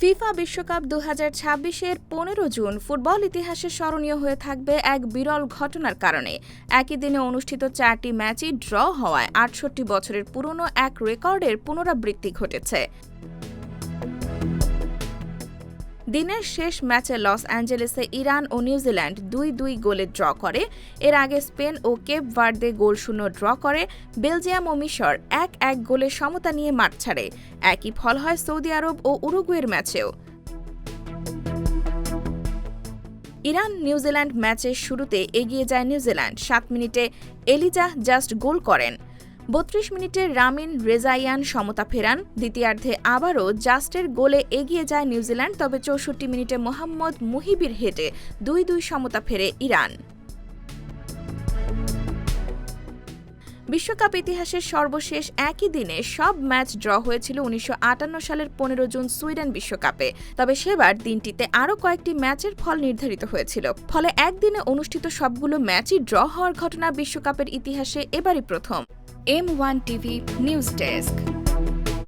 FIFA বিশ্বকাপ 2026-এর 15 June football ইতিহাসে স্মরণীয় হয়ে থাকবে এক বিরল ঘটনার কারণে। একই দিনে অনুষ্ঠিত 4টি ম্যাচই ড্র হওয়ায় 68 বছরের পুরনো এক রেকর্ডের পুনরাবৃত্তি ঘটেছে। দিনের শেষ ম্যাচে লস অ্যাঞ্জেলেসে ইরান ও নিউজিল্যান্ড 2-2 গোলে ড্র করে। এর আগে স্পেন ও কেপ ভার্দে গোলশূন্য ড্র করে। বেলজিয়াম ও মিশর 1-1 গোলে সমতা নিয়ে মাঠ ছাড়ে। একই ফল হয় সৌদি আরব ও উরুগুয়ের ম্যাচেও। ইরান নিউজিল্যান্ড ম্যাচের শুরুতে এগিয়ে যায় নিউজিল্যান্ড। 7 মিনিটে এলিজাহ জাস্ট গোল করেন। 32 মিনিটে রামিন রেজাইয়ান সমতা ফেরান। দ্বিতীয়ার্ধে আবারও জাস্টের গোলে এগিয়ে যায় নিউজিল্যান্ড, তবে 64 মিনিটে মোহাম্মদ মুহিবির হেডে 2-2 সমতা ফেরে ইরান। বিশ্বকাপ ইতিহাসের সর্বশেষ একই দিনে সব ম্যাচ ড্র হয়েছিল 1958 সালের 15 জুন সুইডেন বিশ্বকাপে। তবে সেবার দিনটিতে আরও কয়েকটি ম্যাচের ফল নির্ধারিত হয়েছিল। ফলে একদিনে অনুষ্ঠিত সবগুলো ম্যাচই ড্র হওয়ার ঘটনা বিশ্বকাপের ইতিহাসে এবারই প্রথম। M1 TV news desk.